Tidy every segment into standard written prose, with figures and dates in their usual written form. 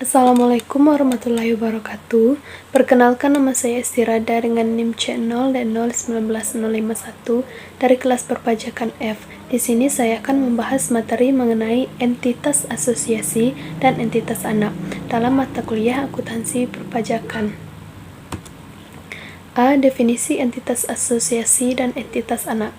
Assalamualaikum warahmatullahi wabarakatuh. Perkenalkan, nama saya Estirada dengan NIM C0 dan 019051 dari kelas perpajakan F. Di sini saya akan membahas materi mengenai entitas asosiasi dan entitas anak dalam mata kuliah akuntansi perpajakan. A. Definisi entitas asosiasi dan entitas anak.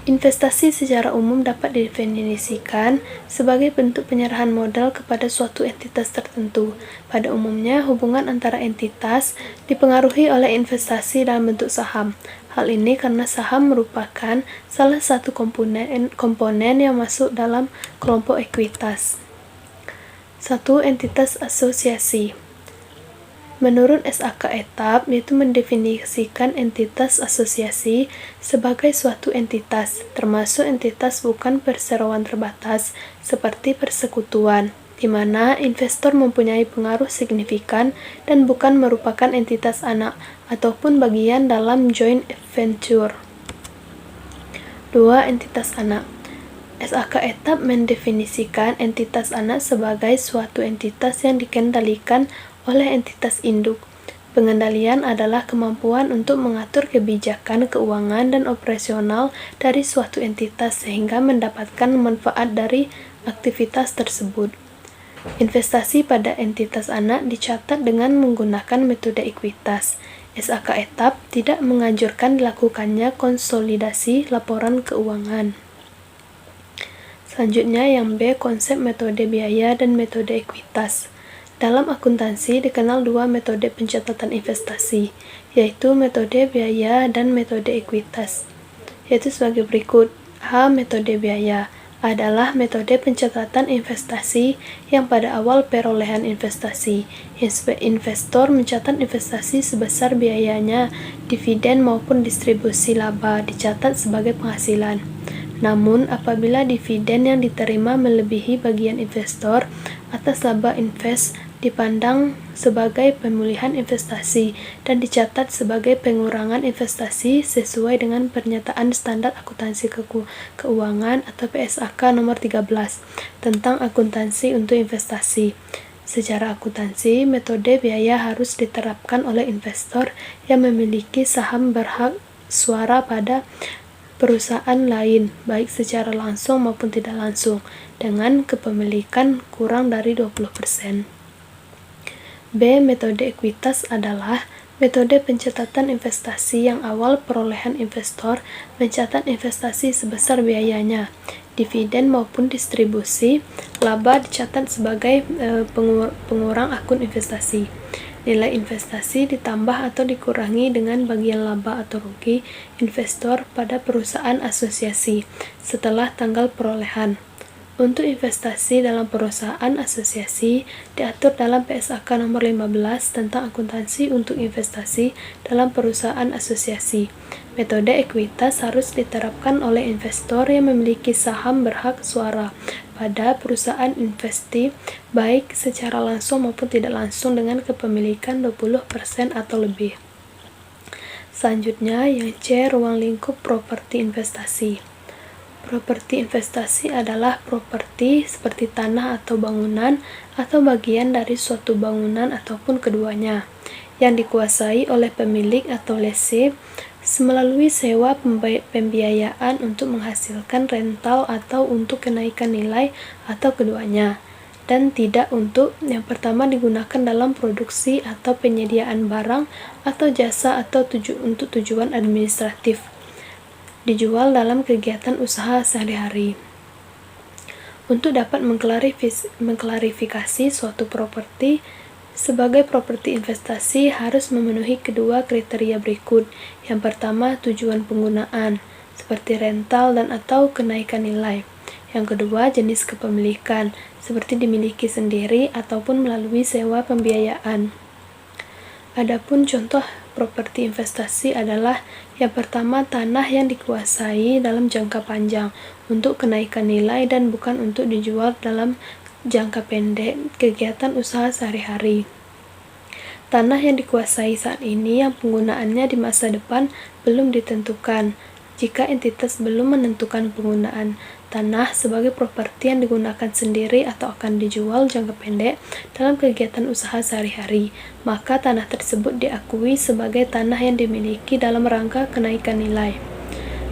Investasi secara umum dapat didefinisikan sebagai bentuk penyerahan modal kepada suatu entitas tertentu. Pada umumnya, hubungan antara entitas dipengaruhi oleh investasi dalam bentuk saham. Hal ini karena saham merupakan salah satu komponen yang masuk dalam kelompok ekuitas. 1. Entitas asosiasi. Menurut SAK Etap, yaitu mendefinisikan entitas asosiasi sebagai suatu entitas, termasuk entitas bukan perseroan terbatas, seperti persekutuan, di mana investor mempunyai pengaruh signifikan dan bukan merupakan entitas anak ataupun bagian dalam joint venture. 2. Entitas anak. SAK Etap mendefinisikan entitas anak sebagai suatu entitas yang dikendalikan oleh entitas induk. Pengendalian adalah kemampuan untuk mengatur kebijakan keuangan dan operasional dari suatu entitas sehingga mendapatkan manfaat dari aktivitas tersebut. Investasi pada entitas anak dicatat dengan menggunakan metode ekuitas. SAK Etap tidak menganjurkan dilakukannya konsolidasi laporan keuangan. Selanjutnya yang B, konsep metode biaya dan metode ekuitas. Dalam akuntansi dikenal dua metode pencatatan investasi, yaitu metode biaya dan metode ekuitas, yaitu sebagai berikut. A. Metode biaya adalah metode pencatatan investasi yang pada awal perolehan investasi, investor mencatat investasi sebesar biayanya, dividen maupun distribusi laba dicatat sebagai penghasilan. Namun, apabila dividen yang diterima melebihi bagian investor atas laba dipandang sebagai pemulihan investasi dan dicatat sebagai pengurangan investasi sesuai dengan pernyataan standar akuntansi keuangan atau PSAK nomor 13 tentang akuntansi untuk investasi. Secara akuntansi, metode biaya harus diterapkan oleh investor yang memiliki saham berhak suara pada perusahaan lain, baik secara langsung maupun tidak langsung, dengan kepemilikan kurang dari 20%. B. Metode ekuitas adalah metode pencatatan investasi yang awal perolehan investor mencatat investasi sebesar biayanya, dividen maupun distribusi laba dicatat sebagai pengurang akun investasi. Nilai investasi ditambah atau dikurangi dengan bagian laba atau rugi investor pada perusahaan asosiasi setelah tanggal perolehan. Untuk investasi dalam perusahaan asosiasi diatur dalam PSAK nomor 15 tentang akuntansi untuk investasi dalam perusahaan asosiasi. Metode ekuitas harus diterapkan oleh investor yang memiliki saham berhak suara pada perusahaan investi, baik secara langsung maupun tidak langsung dengan kepemilikan 20% atau lebih. Selanjutnya yang C, ruang lingkup properti investasi. Properti investasi adalah properti seperti tanah atau bangunan atau bagian dari suatu bangunan ataupun keduanya yang dikuasai oleh pemilik atau lessee melalui sewa pembiayaan untuk menghasilkan rental atau untuk kenaikan nilai atau keduanya, dan tidak untuk yang pertama digunakan dalam produksi atau penyediaan barang atau jasa atau untuk tujuan administratif, dijual dalam kegiatan usaha sehari-hari. Untuk dapat mengklarifikasi suatu properti sebagai properti investasi harus memenuhi kedua kriteria berikut. Yang pertama, tujuan penggunaan, seperti rental dan atau kenaikan nilai. Yang kedua, jenis kepemilikan, seperti dimiliki sendiri ataupun melalui sewa pembiayaan. Adapun contoh properti investasi adalah yang pertama, tanah yang dikuasai dalam jangka panjang untuk kenaikan nilai dan bukan untuk dijual dalam jangka pendek kegiatan usaha sehari-hari. Tanah yang dikuasai saat ini yang penggunaannya di masa depan belum ditentukan. jika entitas belum menentukan penggunaan tanah sebagai properti yang digunakan sendiri atau akan dijual jangka pendek dalam kegiatan usaha sehari-hari, maka tanah tersebut diakui sebagai tanah yang dimiliki dalam rangka kenaikan nilai.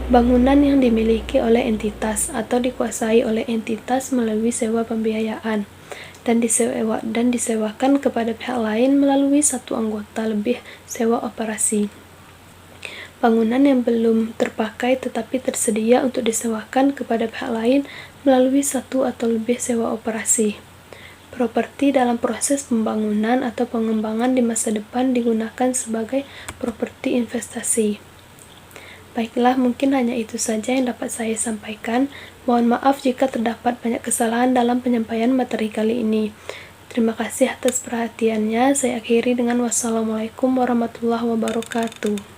Bangunan yang dimiliki oleh entitas atau dikuasai oleh entitas melalui sewa pembiayaan dan disewakan kepada pihak lain melalui satu anggota lebih sewa operasi. Bangunan yang belum terpakai tetapi tersedia untuk disewakan kepada pihak lain melalui satu atau lebih sewa operasi. Properti dalam proses pembangunan atau pengembangan di masa depan digunakan sebagai properti investasi. Baiklah, mungkin hanya itu saja yang dapat saya sampaikan. Mohon maaf jika terdapat banyak kesalahan dalam penyampaian materi kali ini. Terima kasih atas perhatiannya. Saya akhiri dengan wassalamualaikum warahmatullahi wabarakatuh.